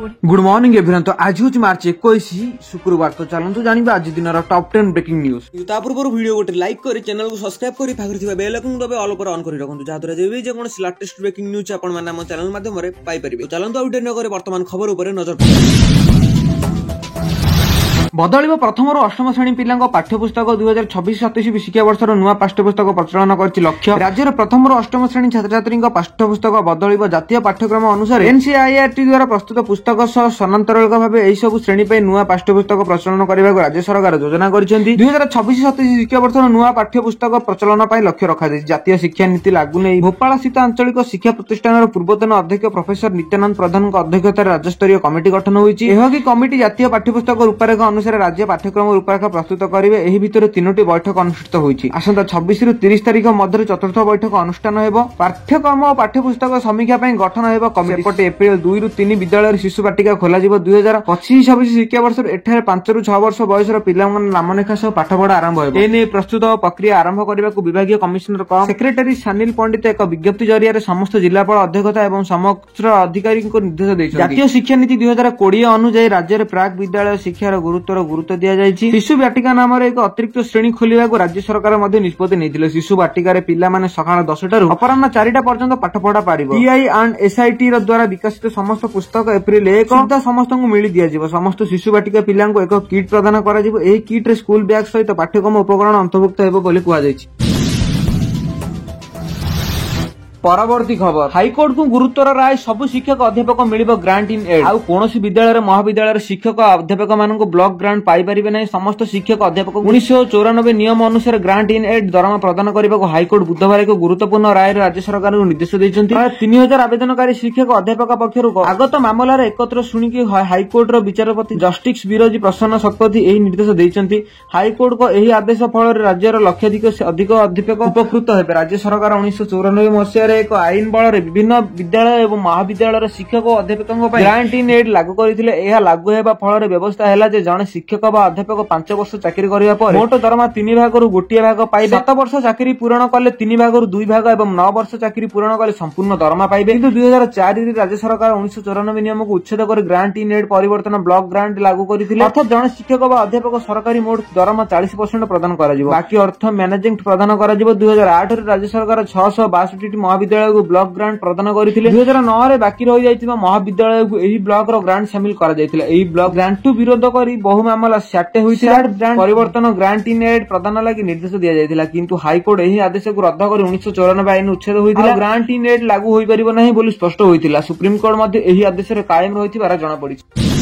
Good morning everyone. तो आज हूँ मार्च 21 शुक्रवार। तो चलतु जानिबा आज दिन टॉप 10 ब्रेकिंग न्यूज। ता पूर्व वीडियो गोटे लाइक करी चैनल को सब्सक्राइब करी पाखरे थिबा बेल आइकन दबे ऑल पर ऑन करी रखंतु जाद्वारा जेबे जे कोन लेटेस्ट ब्रेकिंग न्यूज आपण माने हम चैनल माध्यम रे पाई परिबे। चलतु आउट न करे वर्तमान खबर ऊपर नजर पकाउ। बदलिबो प्रथम और अष्टम श्रेणी पिलांको पाठ्यपुस्तक 2026-27 शिक्षा वर्षर नुआ पाठ्यपुस्तक प्रचलन करछि लक्ष्य। राज्यर प्रथम और अष्टम श्रेणी छात्र छात्री पाठ्यपुस्तक बदलिबो जातीय पाठ्यक्रम अनुसार एनसीईआरटी द्वारा प्रस्तुत पुस्तक सह समांतराल भाव एही सब श्रेणी पे नुआ पाठ्यपुस्तक प्रचलन करने राज्य सरकार योजना करिसेंती। 2026-27 शिक्षा वर्षर नुआ पाठ्यपुस्तक प्रचलन पर लक्ष्य रखा जातीय शिक्षा नीति लागू नहीं भोपाल स्थित आंचलिक शिक्षा प्रतिष्ठान पूर्वतन अध्यक्ष प्रोफेसर नित्यानंद प्रधान अध्यक्षतार राज्यस्तरीय कमिटी गठन होईछि। एही कमिटी जातीय पाठ्यपुस्तक रूपरेख अनुसार राज्य पाठ्यक्रम रूपरेखा प्रस्तुत करेंगे। एही भितर 3टी बैठक अनुष्ठित होईछि। आसंता 26 रु 30 तारिख मध्य चतुर्थ बैठक अनुष्ठान हेबो। पाठ्यक्रम और पाठ्यपुस्तक समीक्षा ପାଇଁ गठन हेबो कमिटी। सेपटे एप्रिल 2 रु 3 विद्यालय शिशु बाटिका खोला जिवो। 2025-26 शिक्षा वर्ष एठारे 5 रु 6 वर्ष बयसर पिलामन नामलेखा सह पाठपढ़ा आरंभ हेबो। एने प्रस्तुत प्रक्रिया आरंभ करबाकू विभागीय कमिशनर कम सेक्रेटरी सानिल पंडित एक विज्ञप्ति जरिया समस्त जिलापाल अध्यक्षता एवं समस्त अधिकारी को निर्देश दैछथि। जातीय शिक्षा नीति 2020 अनुसार राज्य में प्राक विद्यालय शिक्षार गुरुत्व दिया जायछि। शिशु बाटिका नाम एक अतिरिक्त श्रेणी खोलिबा राज्य सरकार निष्पत्ति नहीं। शिशु बाटिका पिला माने सकाळ 10 टारू अपराह्न 4टा पर्यंत पाठ पढ़ा पारिबो। टीआई एंड एसआईटी द्वारा विकसित समस्त पुस्तक एप्रिल 1 सुद्धा समस्त मिली दिया। समस्त शिशु बाटिका पिला एक किट प्रदान करा जिवो। एही किट रे स्कूल बैग सहित पाठ्यक्रम उपकरण अंतर्भुक्त हेबो बोली कुहा जायछि। परवर्ती खबर हाईकोर्ट को गुरुत्वर राय सबु शिक्षक अध्यापक मिलिबो ग्रांट इन एड। आउ कोनोसी विद्यालय महाविद्यालय शिक्षक अध्यापक मानक ब्लॉक ग्रांट पाई परिबे नै। समस्त शिक्षक अध्यापक 1994 नियम अनुसार ग्रांट इन एड दरमा प्रदान करबाको हाईकोर्ट बुधवार एक गुरुत्वपूर्ण राय राज्य सरकार को निर्देश दैछन्ति। 3000 आवेदनकारी शिक्षक अध्यापक पक्षरु आगत मामलार एकत्र शुनिकी हाईकोर्ट रो विचारपति जस्टिस विरोजी प्रसन्न शतपथी एही निर्देश दैछन्ति। हाईकोर्ट को एही आदेश फल राज्यर लक्षाधिक अधिक अध्यापक उपकृत हेबे। राज्य सरकार 1994 मसिया एक आईन बल विभिन्न विद्यालय एवं महाविद्यालय शिक्षक और अध्यापकों ग्रांट इन एड लागू करथिले। एहा लागू हेबा फल व्यवस्था हैला जे जने शिक्षक बा अध्यापक 5 वर्ष चाकरी करिया पर मोट दरमा 3 भागरु गोटिए भाग पाइबे। 7 वर्ष चाकरी पूर्ण कले 3 भागरु 2 भाग एवं 9 वर्ष चाकरी पूर्ण कले संपूर्ण दरमा पाइबे। किंतु 2004 रे राज्य सरकार 1994 नियम को उच्छेद कर ग्रांट इन एड परिवर्तन ब्लॉक ग्रांट लागू करथिले। अर्थात जने शिक्षक बा अध्यापक सरकारी मोट दरमा 40% प्रदान करा जिवो। बाकी अर्थ मैनेजिंग प्रदान करा जिवो। 2008 रे राज्य सरकार 662 महाविद्यालय को ब्लॉक ग्रांट प्रदान करथिले। 2009 रे बाकी रहि जाइतिबा महाविद्यालय को एही ब्लॉक रो ग्रांट शामिल करा जाइतिला। एही ब्लॉक ग्रांट टू विरोध करी बहु मामला साटे होइतिला। ग्रांट परिवर्तन ग्रांट इन एड प्रदान लागि निर्देश दिया जाइतिला। किंतु हाईकोर्ट एही आदेश को रद्द करी 1994 आईन उच्छेद होइतिला। ग्रांट इन एड लागू होई परिबो नाही बोली स्पष्ट होइतिला। सुप्रीम कोर्ट मध्ये एही आदेश रे कायम रहितिबार जणा पड़िछि।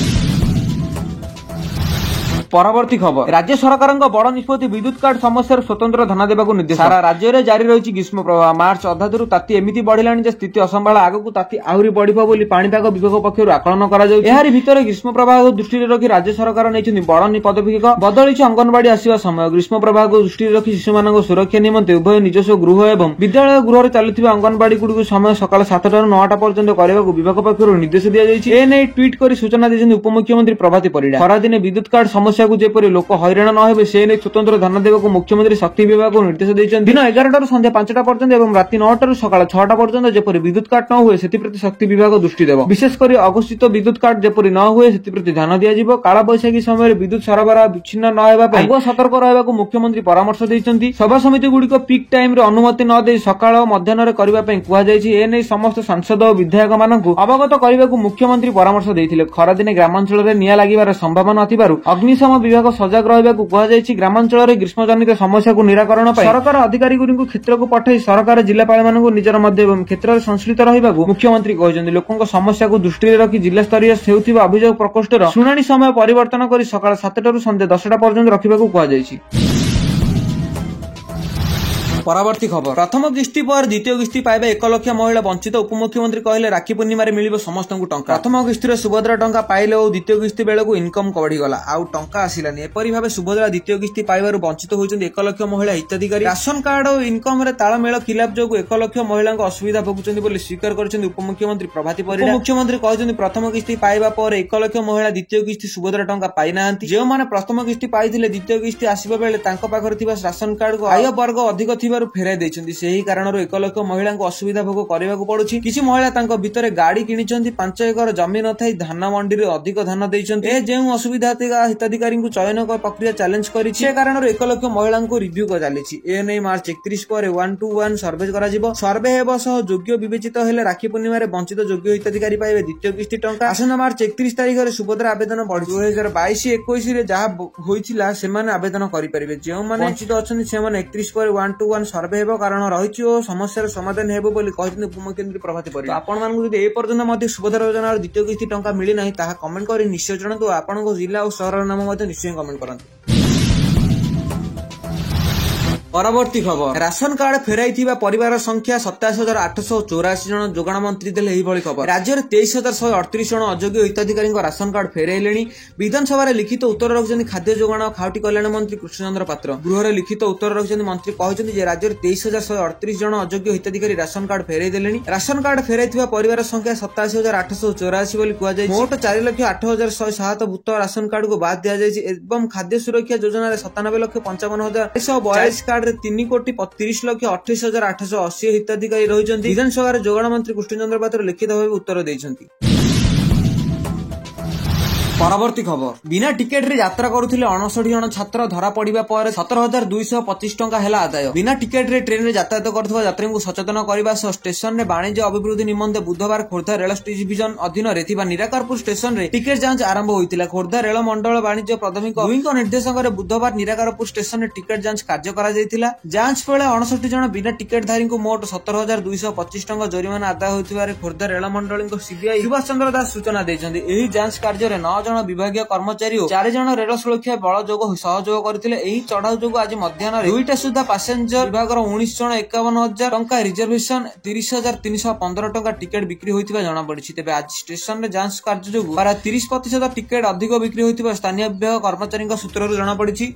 परवर्ती खबर राज्य सरकार बड़ निष्पत्ति विद्युत कार्ड समस्या स्वतंत्र ध्यान देवाक निर्देश। सारा राज्य में जारी रही ग्रीष्म प्रवाह। मार्च अधाधु ताती एमती बढ़िलानी स्थिति असंभाल आगक ताती आहरी बढ़िबो बोली पाणीपाग विभाग पक्षर आकलन करा जाउछि। एहारि भितर ग्रीष्म प्रवाह को दृष्टि रखी राज्य सरकार नैछन्ति बड़ पदक्षेप। बदलिछि अंगनवाड़ी आसिबा समय। ग्रीष्म प्रवाह को दृष्टि रखी शिशुमानक सुरक्षा निमंते उभय निजस्व गृह एवं विद्यालय गृह चलुथिबा अंगनवाड़ी गुडी समय सकाळ 7 ରୁ 9ଟା पर्यंत करबाक विभाग पक्षर निर्देश दिया जाइछि। एने ट्वीट करी सूचना दैछन्ति उपमुख्यमंत्री प्रभाती परिडा। खरादिने विद्युत कार्ड समस्या को जेपरि लोक हैरान न हेबे से नै स्वतंत्र ध्यान देवाक मुख्यमंत्री शक्ति विभाग को निर्देश दैछन्ति। दिन 11 ରୁ संध्या 5ଟା पर्यंत एवं राति 9 ରୁ सकाळ 6ଟା पर्यंत जेपरि विद्युत काट न हुए सेति प्रति शक्ति विभाग दृष्टि देबो। विशेष करी अघोषित विद्युत काट जेपरि न हुए सेति प्रति ध्यान दिया जिवो। काला बैसाखी समय विद्युत सरबराह विच्छिन्न न हेबा पई आगुआ सतर्क रहबाक मुख्यमंत्री परामर्श दैछन्ति। सभा समिति गुडिको पीक टाइम रे अनुमति न दे सकाळ और मध्याह्न रे करबा पई कुहा जायछि। ए नै समस्त सांसद और विधायक मानकु अवगत करबाक मुख्यमंत्री परामर्श दैथिले। खरा दिने ग्रामांचल रे निया लागिबार संभावना नथिबारु अग्निशम विभाग सजग रहबाकु कुहा जायछि। ग्रामांचल रे ग्रीष्म जनित समस्या को निराकरण पई सरकार अधिकारी गुरिंकु क्षेत्र को पठाई सरकार जिलापाल मानकु निजर मध्य एवं क्षेत्र रे संश्लित रहबाकु मुख्यमंत्री कहजन्ति। लोकंक समस्या को दृष्टि रे रखी जिला स्तरीय हेउथिबा अभियोग प्रकोष्ठर सुनानी समय परिवर्तन करी सकाळ 7टा ରୁ संध्या 10ଟା पर्यंत रखिबाकु कुहा जायछि। परवर्ती खबर प्रथम किस्ती पर द्वितीय किस्ती पाइबा 1 लाख महिला वंचित। उपमुख्यमंत्री कहले राखी पूर्णिमा रे मिलिबो समस्त को टंका। प्रथम किस्ती रे सुभद्रा टंका पाइले और द्वितीय किस्ती बेले को इनकम बढ़ी गला आउ टंका आसिलानी। एपरि भाबे सुभद्रा द्वितीय किस्ती पाइबारु वंचित होइछन्ति 1 लाख महिला हिताधिकारी। राशन कार्ड और इनकम रे तालमेल खिलाफ जोगु 1 लाख महिला असुविधा भोगुछन्ति बोली स्वीकार करछन्ति उपमुख्यमंत्री प्रभाती परिडा। मुख्यमंत्री कहछन्ति प्रथम किस्ती पाइबा पर 1 लाख महिला द्वितीय किस्ती सुभद्रा टंका पाइ नाहंती। जे माने प्रथम किस्ती पाइथिले द्वितीय किस्ती आसीबा बेले तांको पाखरे थिबा राशन कार्ड को आय वर्ग अधिक ନଥିବାରୁ ଫେରାଇ ଦେଇଛନ୍ତି। ସେହି କାରଣରୁ 1 ଲକ୍ଷ ମହିଳାଙ୍କୁ ଅସୁବିଧା ଭୋଗ କରିବାକୁ ପଡୁଛି। କିଛି ମହିଳା ତାଙ୍କ ଭିତରେ ଗାଡି କିଣିଛନ୍ତି, 5 ଏକର ଜମି ନଥାଇ ଧାନ ମଣ୍ଡିରେ ଅଧିକ ଧାନ ଦେଇଛନ୍ତି। ଏ ଯେଉଁ ଅସୁବିଧା ହିତାଧିକାରୀଙ୍କୁ ଚୟନ ପ୍ରକ୍ରିୟା ଚ୍ୟାଲେଞ୍ଜ କରିଛି, ସେ କାରଣରୁ 1 ଲକ୍ଷ ମହିଳାଙ୍କୁ ରିଭ୍ୟୁ ଚାଲିଛି। ଏ ନେଇ ମାର୍ଚ୍ଚ 31 ପରେ 1-to-1 ସର୍ଭେ କରାଯିବ। ସର୍ଭେ ହେବ ସହ ଯୋଗ୍ୟ ବିବେଚିତ ହେଲେ ରାକ୍ଷୀ ପୂର୍ଣ୍ଣିମାରେ ବଞ୍ଚିତ ଯୋଗ୍ୟ ହିତାଧିକାରୀ ପାଇବେ ଦ୍ୱିତୀୟ କିସ୍ତି ଟଙ୍କା। ଆସନ୍ତା ମାର୍ଚ୍ଚ 31 ତାରିଖରେ ସୁଭଦ୍ରା ଆବେଦନ ବଢିଛି। 2022-21 ଯାହା ହୋଇଥିଲା ସେମାନେ ଆବେଦନ କରିପାରିବେ। ଯେଉଁମାନେ ବଞ୍ଚିତ ଅଛନ୍ତି ସେମାନେ 31 ପରେ 1-to-1 ସର୍ଭେ ହେବ କାରଣ ରହିଛି ଓ ସମସ୍ୟାର ସମାଧାନ ହେବ ବୋଲି କହିଛନ୍ତି ଉପମୁଖ୍ୟମନ୍ତ୍ରୀ ପ୍ରଭାତୀ ପରିଡା। ଆପଣମାନଙ୍କୁ ଯଦି ଏ ପର୍ଯ୍ୟନ୍ତ ମଧ୍ୟ ସୁଭଦ୍ରା ଯୋଜନାର ଦ୍ୱିତୀୟ କିସ୍ତି ଟଙ୍କା ମିଳିନାହିଁ ତାହା କମେଣ୍ଟ କରି ନିଶ୍ଚୟ ଜଣାନ୍ତୁ। ଆପଣଙ୍କ ଜିଲ୍ଲା ଓ ସହରର ନାମ ମଧ୍ୟ ନିଶ୍ଚୟ କମେଣ୍ଟ କରନ୍ତୁ। ପରବର୍ତ୍ତୀ ଖବର, ରାସନ କାର୍ଡ ଫେରାଇଥିବା ପରିବାର ସଂଖ୍ୟା 27,884 ଜଣ। ଯୋଗାଣ ମନ୍ତ୍ରୀ ଦେଲେ ଏହିଭଳି ଖବର। ରାଜ୍ୟରେ 23,138 ଜଣ ଅଯୋଗ୍ୟ ହିତାଧିକାରୀଙ୍କ ରାସନ କାର୍ଡ ଫେରାଇଲେଣି। ବିଧାନସଭାରେ ଲିଖିତ ଉତ୍ତର ରଖିଛନ୍ତି ଖାଦ୍ୟ ଯୋଗାଣ ଓ ଖାଉଟି କଲ୍ୟାଣ ମନ୍ତ୍ରୀ କୃଷ୍ଣଚନ୍ଦ୍ର ପାତ୍ର। ଗୃହରେ ଲିଖିତ ଉତ୍ତର ରଖିଛନ୍ତି ମନ୍ତ୍ରୀ କହିଛନ୍ତି ଯେ ରାଜ୍ୟରେ 23,138 ଜଣ ଅଯୋଗ୍ୟ ହିତାଧିକାରୀ ରାସନ କାର୍ଡ ଫେରାଇ ଦେଲେଣି। ରାସନ କାର୍ଡ ଫେରାଇଥିବା ପରିବାର ସଂଖ୍ୟା 27,884 ବୋଲି କୁହାଯାଇଛି। ମୋଟ 4,08,107 ଭୂତ ରାସନ କାର୍ଡକୁ ବାଦ ଦିଆଯାଇଛି ଏବଂ ଖାଦ୍ୟ ସୁରକ୍ଷା ଯୋଜନାରେ 97,55,942 କାର୍ଡ 3,30,30,28,880 ହିତାଧିକାରୀ ରହିଛନ୍ତି। ବିଧାନସଭାରେ ଯୋଗାଣ ମନ୍ତ୍ରୀ କୃଷ୍ଣଚନ୍ଦ୍ର ପାତ୍ର ଲିଖିତ ଭାବେ ଉତ୍ତର ଦେଇଛନ୍ତି। ପରବର୍ତ୍ତୀ ଖବର, ବିନା ଟିକେଟରେ ଯାତ୍ରା କରୁଥିଲେ 59 ଜଣ ଛାତ୍ର ଧରା ପଡିବା ପରେ 17,225 ଟଙ୍କା ହେଲା ଆଦାୟ। ବିନା ଟିକେଟରେ ଟ୍ରେନରେ ଯାତାୟାତ କରୁଥିବା ଯାତ୍ରୀଙ୍କୁ ସଚେତନ କରିବା ସହ ଷ୍ଟେସନରେ ବାଣିଜ୍ୟ ଅଭିବୃଦ୍ଧି ନିମନ୍ତେ ବୁଧବାର ଖୋର୍ଦ୍ଧା ରେଳ ଡିଭିଜନ ଅଧୀନରେ ଥିବା ନିରାକାରପୁର ଷ୍ଟେସନରେ ଟିକେଟ ଯାଞ୍ଚ ଆରମ୍ଭ ହୋଇଥିଲା। ଖୋର୍ଦ୍ଧା ରେଳ ମଣ୍ଡଳ ବାଣିଜ୍ୟ ପ୍ରାଥମିକ 2ଙ୍କ ନିର୍ଦ୍ଦେଶକରେ ବୁଧବାର ନିରାକାରପୁର ଷ୍ଟେସନରେ ଟିକେଟ ଯାଞ୍ଚ କାର୍ଯ୍ୟ କରାଯାଇଥିଲା। ଯାଞ୍ଚ ବେଳେ 59 ଜଣ ବିନା ଟିକେଟଧାରୀଙ୍କୁ ମୋଟ 17,225 ଟଙ୍କା ଜରିମାନା ଆଦାୟ ହୋଇଥିବାରେ ଖୋର୍ଦ୍ଧା ରେଳ ମଣ୍ଡଳୀଙ୍କ ସିବିଆଇ ସୁଭାଷ ଚନ୍ଦ୍ର ଦାସ ସୂଚନା ଦେଇଛନ୍ତି। ଏହି ଯାଞ୍ଚ କାର୍ଯ୍ୟରେ 9 ଜଣ ବିଭାଗୀୟ କର୍ମଚାରୀ ଓ 4 ଜଣ ରେଳ ସୁରକ୍ଷା ବଳ ସହଯୋଗ କରିଥିଲେ। ଏହି ଚଢାଉ ଯୋଗୁଁ ଆଜି ମଧ୍ୟାହ୍ନରେ 2ଟା ସୁଦ୍ଧା ପାସେଞ୍ଜର ବିଭାଗର 19 ଜଣ 51,000 ଟଙ୍କା ରିଜର୍ଭେସନ 30,315 ଟଙ୍କା ଟିକେଟ ବିକ୍ରି ହୋଇଥିବା ଜଣାପଡିଛି। ତେବେ ଆଜି ଷ୍ଟେସନରେ ଯାଞ୍ଚ କାର୍ଯ୍ୟ ଯୋଗୁଁ ପ୍ରାୟ 30% ଟିକେଟ ଅଧିକ ବିକ୍ରି ହୋଇଥିବା ସ୍ଥାନୀୟ ବିଭାଗ କର୍ମଚାରୀଙ୍କ ସୂତ୍ରରୁ ଜଣାପଡିଛି।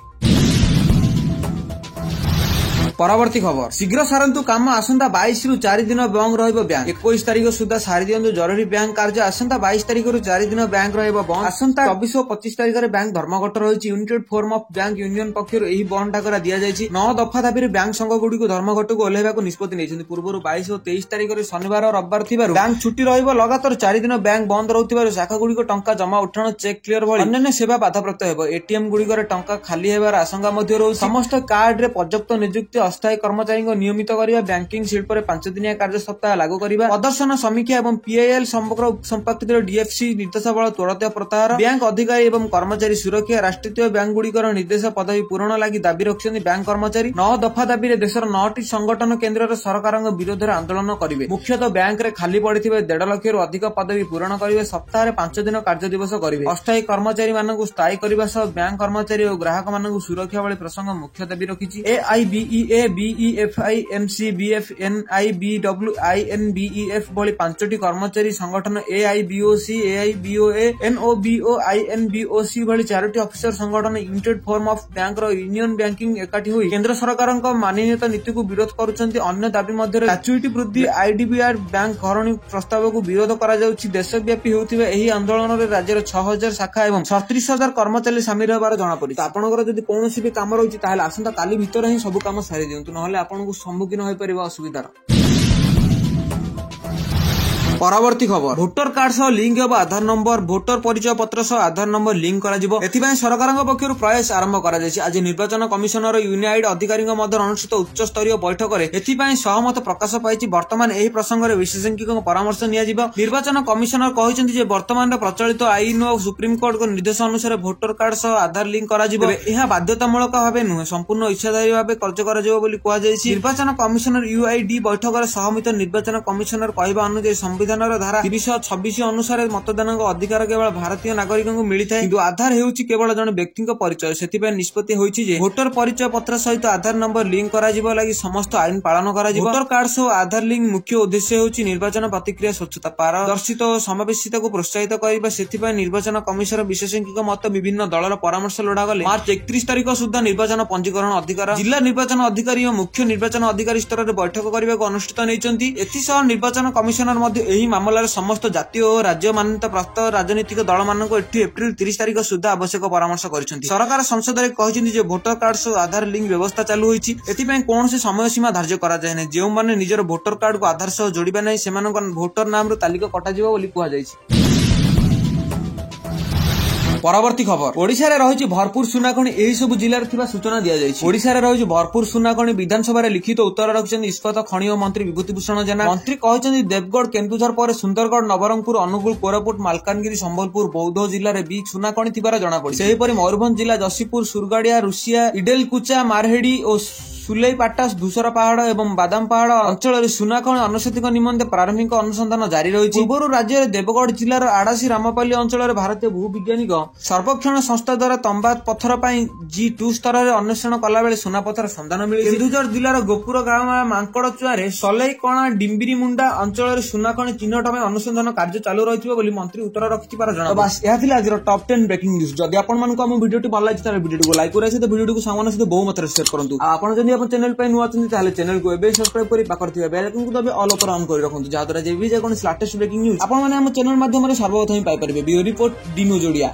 ପରବର୍ତ୍ତୀ ଖବର, ଶୀଘ୍ର ସାରନ୍ତୁ କାମ। ଆସନ୍ତା 22ରୁ 4 ଦିନ ବନ୍ଦ ରହିବ ବ୍ୟାଙ୍କ। 21 ତାରିଖ ସୁଦ୍ଧା ସାରି ଦିଅନ୍ତୁ ଜରୁରୀ ବ୍ୟାଙ୍କ କାର୍ଯ୍ୟ। ଆସନ୍ତା 22 ତାରିଖରୁ 4 ଦିନ ବ୍ୟାଙ୍କ ରହିବ ବନ୍ଦ। ଆସନ୍ତା 24 ଓ 25 ତାରିଖରେ ବ୍ୟାଙ୍କ ଧର୍ମଘଟ ରହିଛି। United forum of bank union ପକ୍ଷରୁ ଏହି ବନ୍ଦ ଡାକରା ଦିଆଯାଇଛି। 9 ଦଫା ଦାବିରେ ବ୍ୟାଙ୍କ ସଂଘଗୁଡିକୁ ଧର୍ମଘଟକୁ ଓହ୍ଲାଇବାକୁ ନିଷ୍ପତ୍ତି ନେଇଛନ୍ତି। ପୂର୍ବରୁ 22 ଓ 23 ତାରିଖରେ ଶନିବାର ଓ ରବିବାର ଥିବାରୁ ବ୍ୟାଙ୍କ ଛୁଟି ରହିବ। ଲଗାତାର 4 ଦିନ ବ୍ୟାଙ୍କ ବନ୍ଦ ରହୁଥିବାରୁ ଶାଖାଗୁଡିକ ଟଙ୍କା ଜମା ଉଠାଣ, ଚେକ୍ କ୍ଲିୟର ଭଳି ଅନ୍ୟାନ୍ୟ ସେବା ବାଧାପ୍ରାପ୍ତ ହେବ। ଏଟିଏମ ଗୁଡିକରେ ଟଙ୍କା ଖାଲି ହେବାର ଆଶଙ୍କା ମଧ୍ୟ ରହୁଛି। ସମସ୍ତ କାର୍ଡରେ ପର୍ଯ୍ୟାପ୍ତ ନିଯୁକ୍ତି, ଅସ୍ଥାୟୀ କର୍ମଚାରୀ ନିୟମିତ କରିବା, ବ୍ୟାଙ୍କିଂ ଶିଳ୍ପରେ 5 ଦିନିଆ କାର୍ଯ୍ୟ ସପ୍ତାହ ଲାଗୁ କରିବା, ପ୍ରଦର୍ଶନ ସମୀକ୍ଷା ଏବଂ ପିଆଇଏଲ ସମ୍ପର୍କିତ ଡିଏଫସି ନିର୍ଦ୍ଦେଶାବଳୀ ତ୍ୱରିତ ପ୍ରତ୍ୟାହାର, ବ୍ୟାଙ୍କ ଅଧିକାରୀ ଏବଂ କର୍ମଚାରୀ ସୁରକ୍ଷା, ରାଷ୍ଟ୍ରୀୟ ବ୍ୟାଙ୍କ ଗୁଡିକର ନିର୍ଦ୍ଦେଶ ପଦବୀ ପୂରଣ ଲାଗି ଦାବି ରଖିଛନ୍ତି ବ୍ୟାଙ୍କ କର୍ମଚାରୀ। 9 ଦଫା ଦାବିରେ ଦେଶର 9ଟି ସଂଗଠନ କେନ୍ଦ୍ରରେ ସରକାରଙ୍କ ବିରୋଧରେ ଆନ୍ଦୋଳନ କରିବେ। ମୁଖ୍ୟତଃ ବ୍ୟାଙ୍କରେ ଖାଲି ପଡିଥିବା 1.5 ଲକ୍ଷରୁ ଅଧିକ ପଦବୀ ପୂରଣ କରିବେ। ସପ୍ତାହରେ 5 ଦିନ କାର୍ଯ୍ୟ ଦିବସ କରିବେ। ଅସ୍ଥାୟୀ କର୍ମଚାରୀ ମାନଙ୍କୁ ସ୍ଥାୟୀ କରିବା ସହ ବ୍ୟାଙ୍କ କର୍ମଚାରୀ ଓ ଗ୍ରାହକ ମାନଙ୍କୁ ସୁରକ୍ଷା ଭଳି ପ୍ରସଙ୍ଗ ମୁଖ୍ୟ ଦାବି ରଖିଛି। AIBEA, BEFI, NCBF, NIBW, INBEF ଭଳି 5ଟି କର୍ମଚାରୀ ସଂଗଠନ, AIBOC, AIBOA, NOBO, INBOC ଭଳି 4ଟି ଅଫିସର ସଂଗଠନ ୟୁନାଇଟେଡ୍ ଫୋରମ ଅଫ୍ ବ୍ୟାଙ୍କର ୟୁନିୟନ ବ୍ୟାଙ୍କିଂ ଏକାଠି ହୋଇ କେନ୍ଦ୍ର ସରକାରଙ୍କ ମାନ୍ୟତା ନୀତିକୁ ବିରୋଧ କରୁଛନ୍ତି। ଅନ୍ୟ ଦାବି ମଧ୍ୟରେ ଗ୍ରାଚ୍ୟୁଇଟି ବୃଦ୍ଧି, IDBR ବ୍ୟାଙ୍କ ଘରଣୀ ପ୍ରସ୍ତାବକୁ ବିରୋଧ କରାଯାଉଛି। ଦେଶବ୍ୟାପୀ ହେଉଥିବା ଏହି ଆନ୍ଦୋଳନରେ ରାଜ୍ୟର 6,000 ଶାଖା ଏବଂ 36,000 କର୍ମଚାରୀ ସାମିଲ ହେବାର ଜଣାପଡିଛି। ଆପଣଙ୍କର ଯଦି କୌଣସି ବି କାମ ରହିଛି ତାହେଲେ ଆସନ୍ତା କାଲି ଭିତରେ ହିଁ ସବୁ କାମ ସାରି ଦିଅନ୍ତୁ, ନହେଲେ ଆପଣଙ୍କୁ ସମ୍ମୁଖୀନ ହୋଇପାରିବ ଅସୁବିଧାର। ପରବର୍ତ୍ତୀ ଖବର, ଭୋଟର କାର୍ଡ ସହ ଲିଙ୍କ ହେବ ଆଧାର ନମ୍ବର। ଭୋଟର ପରିଚୟ ପତ୍ର ସହ ଆଧାର ନମ୍ବର ଲିଙ୍କ କରାଯିବ। ଏଥିପାଇଁ ସରକାରଙ୍କ ପକ୍ଷରୁ ପ୍ରୟାସ ଆରମ୍ଭ କରାଯାଇଛି। ଆଜି ନିର୍ବାଚନ କମିଶନର ୟୁନାଇଡ ଅଧିକାରୀଙ୍କ ମଧ୍ୟରେ ଅନୁଷ୍ଠିତ ଉଚ୍ଚସ୍ତରୀୟ ବୈଠକରେ ଏଥିପାଇଁ ସହମତ ପ୍ରକାଶ ପାଇଛି। ବର୍ତ୍ତମାନ ଏହି ପ୍ରସଙ୍ଗରେ ବିଶେଷଜ୍ଞଙ୍କ ପରାମର୍ଶ ନିଆଯିବ। ନିର୍ବାଚନ କମିଶନର କହିଛନ୍ତି ଯେ ବର୍ତ୍ତମାନର ପ୍ରଚଳିତ ଆଇନ ଓ ସୁପ୍ରିମକୋର୍ଟଙ୍କ ନିର୍ଦ୍ଦେଶ ଅନୁସାରେ ଭୋଟର କାର୍ଡ ସହ ଆଧାର ଲିଙ୍କ କରାଯିବ। ଏହା ବାଧ୍ୟତାମୂଳକ ଭାବେ ନୁହେଁ, ସମ୍ପୂର୍ଣ୍ଣ ଇଚ୍ଛାଧାରୀ ଭାବେ କାର୍ଯ୍ୟ କରାଯିବ ବୋଲି କୁହାଯାଇଛି। ନିର୍ବାଚନ କମିଶନର UID ବୈଠକରେ ସହମତ ନିର୍ବାଚନ କମିଶନର କହିବା ଅନୁଯାୟୀ ସମ୍ବିଧାନର ଧାରା 326 ଅନୁସାରେ ମତଦାନଙ୍କ ଅଧିକାର କେବଳ ଭାରତୀୟ ନାଗରିକଙ୍କୁ ମିଳିଥାଏ, କିନ୍ତୁ ଆଧାର ହେଉଛି କେବଳ ଜଣେ ବ୍ୟକ୍ତିଙ୍କ ପରିଚୟ। ସେଥିପାଇଁ ନିଷ୍ପତ୍ତି ହୋଇଛି ଯେ ଭୋଟର ପରିଚୟ ପତ୍ର ସହିତ ଆଧାର ନମ୍ବର ଲିଙ୍କ କରାଯିବା ଲାଗି ସମସ୍ତ ଆଇନ ପାଳନ କରାଯିବ। ଭୋଟର କାର୍ଡ ସହ ଆଧାର ଲିଙ୍କ ମୁଖ୍ୟ ଉଦ୍ଦେଶ୍ୟ ହେଉଛି ନିର୍ବାଚନ ପ୍ରତିକ୍ରିୟା ସ୍ୱଚ୍ଛତା, ପାରଦର୍ଶିତା ଓ ସମାବେଶିତାକୁ ପ୍ରୋତ୍ସାହିତ କରିବା। ସେଥିପାଇଁ ନିର୍ବାଚନ କମିଶନର ବିଶେଷଜ୍ଞଙ୍କ ମତ ବିଭିନ୍ନ ଦଳର ପରାମର୍ଶ ଲୋଡାଗଲେ ମାର୍ଚ୍ଚ 31 ତାରିଖ ସୁଦ୍ଧା ନିର୍ବାଚନ ପଞ୍ଜୀକରଣ ଅଧିକାର ଜିଲ୍ଲା ନିର୍ବାଚନ ଅଧିକାରୀ ଓ ମୁଖ୍ୟ ନିର୍ବାଚନ ଅଧିକାରୀ ସ୍ତରରେ ବୈଠକ କରିବାକୁ ଅନୁଷ୍ଠିତ ନେଇଛନ୍ତି। ଏଥିସହ ନିର୍ବାଚନ କମିଶନର ମଧ୍ୟ ଏହି ମାମଲାରେ ସମସ୍ତ ଜାତୀୟ ଓ ରାଜ୍ୟ ମାନ୍ୟତା ପ୍ରାପ୍ତ ରାଜନୈତିକ ଦଳମାନଙ୍କୁ ଏଠି ଏପ୍ରିଲ 30 ତାରିଖ ସୁଦ୍ଧା ଆବଶ୍ୟକ ପରାମର୍ଶ କରିଛନ୍ତି। ସରକାର ସଂସଦରେ କହିଛନ୍ତି ଯେ ଭୋଟର କାର୍ଡ ସହ ଆଧାର ଲିଙ୍କ ବ୍ୟବସ୍ଥା ଚାଲୁ ହୋଇଛି। ଏଥିପାଇଁ କୌଣସି ସମୟ ସୀମା ଧାର୍ଯ୍ୟ କରାଯାଏ ନାହିଁ। ଯେଉଁମାନେ ନିଜର ଭୋଟର କାର୍ଡକୁ ଆଧାର ସହ ଯୋଡ଼ିବା ନାହିଁ ସେମାନଙ୍କ ଭୋଟର ନାମରୁ ତାଲିକା କଟାଯିବ ବୋଲି କୁହାଯାଇଛି। ପରବର୍ତ୍ତୀ ଖବର, ଓଡିଶାରେ ରହିଛି ଭରପୁର ସୁନାଖଣି। ଏହି ସବୁ ଜିଲ୍ଲାରେ ଥିବା ସୂଚନା ଦିଆଯାଇଛି। ଓଡିଶାରେ ରହିଛି ଭରପୁର ସୁନାଖଣି। ବିଧାନସଭାରେ ଲିଖିତ ଉତ୍ତର ରଖିଛନ୍ତି ଇସ୍ପାତ ଖଣି ଓ ମନ୍ତ୍ରୀ ବିଭୂତିଭୂଷଣ ଜେନା। ମନ୍ତ୍ରୀ କହିଛନ୍ତି ଦେବଗଡ଼ କେନ୍ଦୁଝର ପରେ ସୁନ୍ଦରଗଡ଼, ନବରଙ୍ଗପୁର, ଅନୁଗୁଳ, କୋରାପୁଟ, ମାଲକାନଗିରି, ସମ୍ବଲପୁର, ବୌଦ୍ଧ ଜିଲ୍ଲାରେ ବି ସୁନାଖଣି ଥିବାର ଜଣାପଡ଼ିଛି। ସେହିପରି ମୟୂରଭଞ୍ଜ ଜିଲ୍ଲା ଯଶୀପୁର, ସୁରଗାଡିଆ, ରୁଷିଆ, ଇଡେଲକୁଚା, ମାରହେଡି ଓ ସୁଲେଇପାଟା, ଧୂସର ପାହାଡ଼ ଏବଂ ବାଦାମ ପାହାଡ଼ ଅଞ୍ଚଳରେ ସୁନାଖଣି ଅନୁସନ୍ଧାନ ନିମନ୍ତେ ପ୍ରାରମ୍ଭିକ ଅନୁସନ୍ଧାନ ଜାରି ରହିଛି। ପୂର୍ବରୁ ରାଜ୍ୟରେ ଦେବଗଡ଼ ଜିଲ୍ଲାର ଆଡାସି ରାମପାଲି ଅଞ୍ଚଳରେ ଭାରତୀୟ ଭୂବିଜ୍ଞାନିକ ସର୍ବେକ୍ଷଣ ସଂସ୍ଥା ଦ୍ୱାରା ତମ୍ବା ପଥର ପାଇଁ G2 ସ୍ତରରେ ଅନ୍ୱେଷଣ କଲାବେଳେ ସୁନାପଥର ସନ୍ଧାନ ମିଳିଛି। କେନ୍ଦୁଝର ଜିଲ୍ଲାର ଗୋପୁର ଗାଁ ମାଙ୍କଡଚୁଆରେ ସଲେଇକଣା, ଡିମ୍ବିରିମୁଣ୍ଡା ଅଞ୍ଚଳରେ ସୁନାଖଣି ଚିହ୍ନଟ ପାଇଁ ଅନୁସନ୍ଧାନ କାର୍ଯ୍ୟ ଚାଲୁ ରହିଥିବା ବୋଲି ମନ୍ତ୍ରୀ ଉତ୍ତର ରଖିଥିବାର ଜଣାପଡ଼ିଛି। ଏହା ଥିଲା ଆଜିର ଟପ୍ 10 ବ୍ରେକିଂ ନ୍ୟୁଜ୍। ଯଦି ଆପଣମାନଙ୍କୁ ଆମ ଭିଡିଓଟି ଭଲ ଲାଗିଛି ତାହେଲେ ଭିଡିଓଟିକୁ ଲାଇକ୍ କରିବା ସହିତ ଭିଡିଓଟିକୁ ସାଙ୍ଗମାନଙ୍କ ସହିତ ବହୁ ମାତ୍ରାରେ ସେୟାର କରନ୍ତୁ। ଆପଣ ଯଦି ଆମ ଚ୍ୟାନେଲ ପାଇଁ ନୂଆ ଅଛନ୍ତି ତାହେଲେ ଚ୍ୟାନେଲକୁ ଏବେ ସବସ୍କ୍ରାଇବ କରି ପାଖରେ ଥିବା ବେଲ୍ ଆଇକନକୁ ଦବାଇ ଅଲ୍ ଉପରେ ଅନ୍ କରି ରଖନ୍ତୁ, ଯାହାଦ୍ୱାରା ଯେବେ ଯେକୌଣସି ଲାଟେଷ୍ଟ ବ୍ରେକିଂ ନ୍ୟୁଜ୍ ଆପଣମାନେ ଆମ ଚ୍ୟାନେଲ ମାଧ୍ୟମରେ ସର୍ବପ୍ରଥମେ ପାଇପାରିବେ। Bureau report, D news Odia.